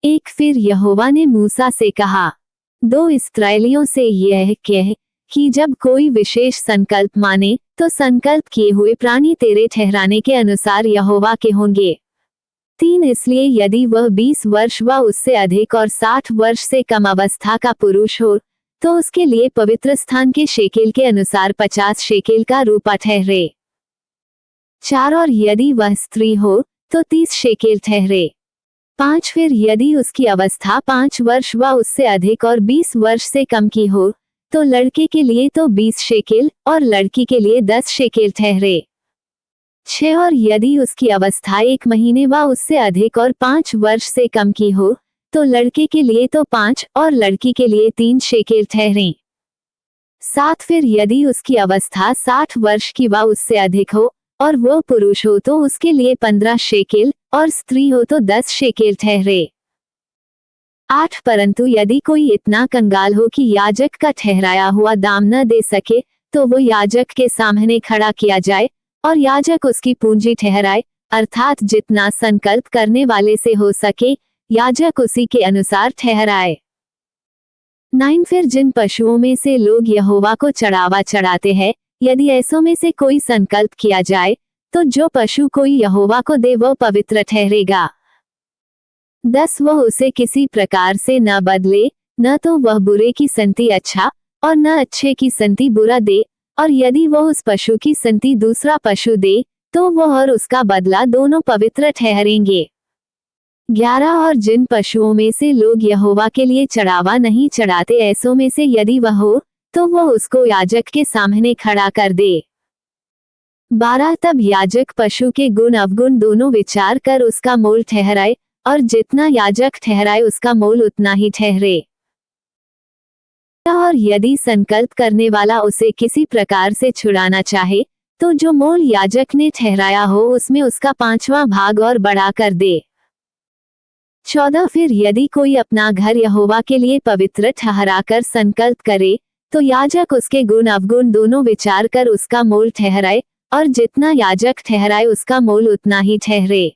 एक फिर यहोवा ने मूसा से कहा, 2 इस्राएलियों से यह कह कि जब कोई विशेष संकल्प माने तो संकल्प किए हुए प्राणी तेरे ठहराने के अनुसार यहोवा के होंगे। 3 इसलिए यदि वह 20 वर्ष व उससे अधिक और 60 वर्ष से कम अवस्था का पुरुष हो तो उसके लिए पवित्र स्थान के शेकेल के अनुसार 50 शेकेल का रूपा ठहरे। 4 और यदि वह स्त्री हो तो 30 शेकेल ठहरे। 5 फिर यदि उसकी अवस्था 5 वर्ष व उससे अधिक और 20 वर्ष से कम की हो तो लड़के के लिए तो 20 शेकेल और लड़की के लिए 10 शेकेल ठहरे। 6 और यदि उसकी अवस्था 1 महीने व उससे अधिक और 5 वर्ष से कम की हो तो लड़के के लिए तो 5 और लड़की के लिए 3 शेकेल ठहरें। 7 फिर यदि उसकी अवस्था 60 वर्ष की व उससे अधिक हो और वह पुरुष हो तो उसके लिए 15 शेकेल और स्त्री हो तो 10 शेकेल ठहरे। 8 परंतु यदि कोई इतना कंगाल हो कि याजक का ठहराया हुआ दाम न दे सके तो वो याजक के सामने खड़ा किया जाए और याजक उसकी पूंजी ठहराए, अर्थात जितना संकल्प करने वाले से हो सके याजक उसी के अनुसार ठहराए। 9 फिर जिन पशुओं में से लोग यहोवा को चढ़ावा चढ़ाते हैं, यदि ऐसों में से कोई संकल्प किया जाए तो जो पशु कोई यहोवा को दे वह पवित्र ठहरेगा। 10 वह उसे किसी प्रकार से न बदले, न तो वह बुरे की संति अच्छा और न अच्छे की संति बुरा दे, और यदि वह उस पशु की संति दूसरा पशु दे तो वह और उसका बदला दोनों पवित्र ठहरेंगे। 11 और जिन पशुओं में से लोग यहोवा के लिए चढ़ावा नहीं चढ़ाते ऐसों में से यदि वह हो तो वह उसको याजक के सामने खड़ा कर दे। 12 तब याजक पशु के गुण अवगुण दोनों विचार कर उसका मोल ठहराए, और जितना याजक ठहराए उसका मोल उतना ही ठहरे। और यदि संकल्प करने वाला उसे किसी प्रकार से छुड़ाना चाहे तो जो मोल याजक ने ठहराया हो उसमें उसका 5वां भाग और बढ़ा कर दे। 14 फिर यदि कोई अपना घर यहोवा के लिए पवित्र ठहराकर संकल्प करे तो याजक उसके गुण अवगुण दोनों विचार कर उसका मोल ठहराए, और जितना याजक ठहराए उसका मोल उतना ही ठहरे।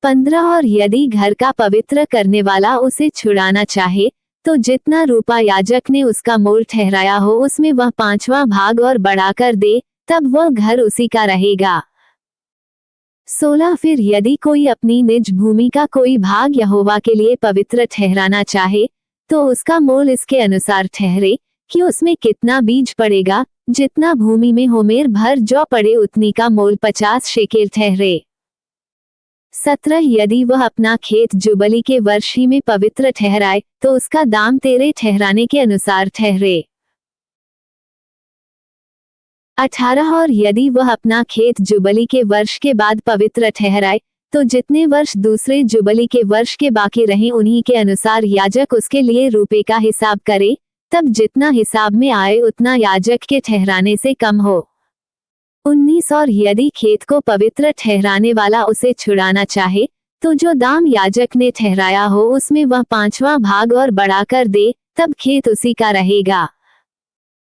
15 और यदि घर का पवित्र करने वाला उसे छुड़ाना चाहे तो जितना रूपा याजक ने उसका मोल ठहराया हो उसमें वह 5वां भाग और बढ़ाकर दे, तब वह घर उसी का रहेगा। 16 फिर यदि कोई अपनी निज भूमि का कोई भाग यहोवा के लिए पवित्र ठहराना चाहे तो उसका मोल इसके अनुसार ठहरे कि उसमें कितना बीज पड़ेगा, जितना भूमि में होमेर भर जौ पड़े उतनी का मोल 50 शेकेल ठहरे। 17 यदि वह अपना खेत जुबली के वर्ष ही में पवित्र ठहराए तो उसका दाम तेरे ठहराने के अनुसार ठहरे। 18 और यदि वह अपना खेत जुबली के वर्ष के बाद पवित्र ठहराए तो जितने वर्ष दूसरे जुबली के वर्ष के बाकी रहें उन्हीं के अनुसार याजक उसके लिए रुपए का हिसाब करे, तब जितना हिसाब में आए उतना याजक के ठहराने से कम हो। 19 और यदि खेत को पवित्र ठहराने वाला उसे छुड़ाना चाहे तो जो दाम याजक ने ठहराया हो उसमें वह 5वां भाग और बढ़ाकर दे, तब खेत उसी का रहेगा।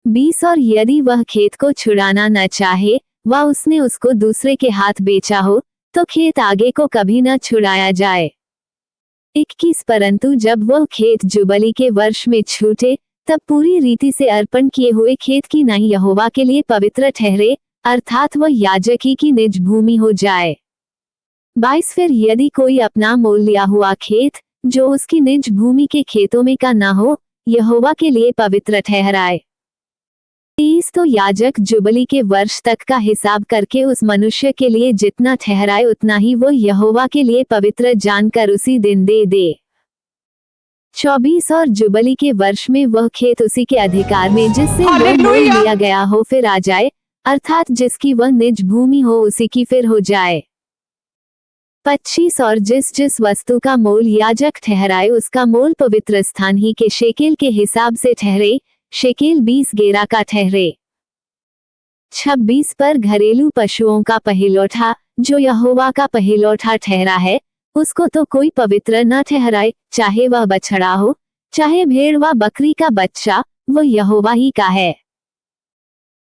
20 और यदि वह खेत को छुड़ाना न चाहे व उसने उसको दूसरे के हाथ बेचा हो तो खेत आगे को कभी न छुड़ाया जाए। 21 परंतु जब वह खेत जुबली के वर्ष में छूटे तब पूरी रीति से अर्पण किए हुए खेत की नाई यहोवा के लिए पवित्र ठहरे, अर्थात वह याजकी की निज भूमि हो जाए। 22 फिर यदि कोई अपना मोल लिया हुआ खेत जो उसकी निज भूमि के खेतों में का न हो यहोवा के लिए पवित्र ठहराए। 23 तो याजक जुबली के वर्ष तक का हिसाब करके उस मनुष्य के लिए जितना ठहराए उतना ही वो यहोवा के लिए पवित्र जानकर उसी दिन दे दे। 24 और जुबली के वर्ष में वह खेत उसी के अधिकार में जिससे वह मोल लिया गया हो फिर आ जाए, अर्थात जिसकी वह निज भूमि हो उसी की फिर हो जाए। 25 और जिस जिस वस्तु का मोल याजक ठहराए उसका मोल पवित्र स्थान ही के शेकेल के हिसाब से ठहरे, शेकेल 20 गेरा का ठहरे। 26 पर घरेलू पशुओं का पहिलौठा जो यहोवा का पहिलौठा ठहरा है उसको तो कोई पवित्र न ठहराए, चाहे वह बछड़ा हो चाहे भेड़ व बकरी का बच्चा, वह यहोवा ही का है।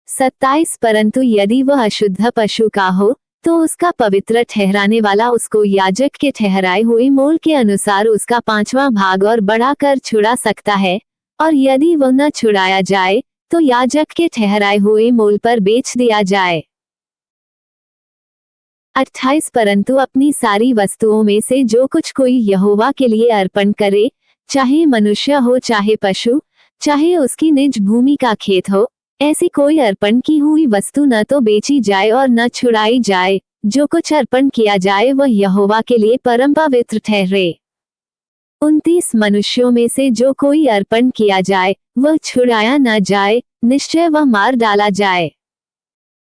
27 परंतु यदि वह अशुद्ध पशु का हो तो उसका पवित्र ठहराने वाला उसको याजक के ठहराए हुए मोल के अनुसार उसका 5वां भाग और बढ़ाकर छुड़ा सकता है, और यदि वह न छुड़ाया जाए तो याजक के ठहराए हुए मोल पर बेच दिया जाए। 28 परंतु अपनी सारी वस्तुओं में से जो कुछ कोई यहोवा के लिए अर्पण करे, चाहे मनुष्य हो चाहे पशु, चाहे उसकी निज भूमि का खेत हो, ऐसी कोई अर्पण की हुई वस्तु न तो बेची जाए और न छुड़ाई जाए। जो कुछ अर्पण किया जाए वह यहोवा के लिए परम पवित्र ठहरे। 29 मनुष्यों में से जो कोई अर्पण किया जाए वह छुड़ाया न जाए, निश्चय वह मार डाला जाए।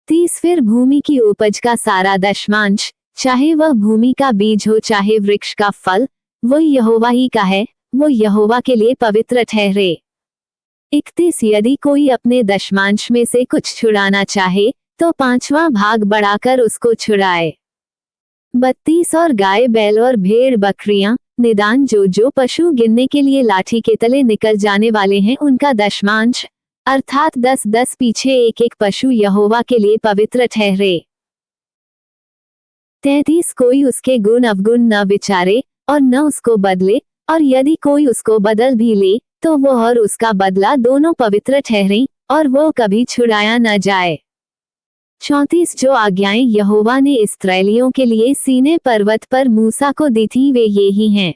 30 फिर भूमि की उपज का सारा दशमांश, चाहे वह भूमि का बीज हो चाहे वृक्ष का फल, वह यहोवा ही का है, वो यहोवा के लिए पवित्र ठहरे। 31 यदि कोई अपने दशमांश में से कुछ छुड़ाना चाहे तो 5वां भाग बढ़ाकर उसको छुड़ाए। 32 और गाय बैल और भेड़ बकरियां, निदान जो पशु गिनने के लिए लाठी के तले निकल जाने वाले हैं उनका दशमांश, अर्थात 10-10 पीछे एक पशु यहोवा के लिए पवित्र ठहरे। 33 कोई उसके गुण अवगुण न विचारे और न उसको बदले, और यदि कोई उसको बदल भी ले तो वो और उसका बदला दोनों पवित्र ठहरें और वो कभी छुड़ाया न जाए। 34 जो आज्ञाएं यहोवा ने इस्राएलियों के लिए सीनै पर्वत पर मूसा को दी थी वे ये ही हैं।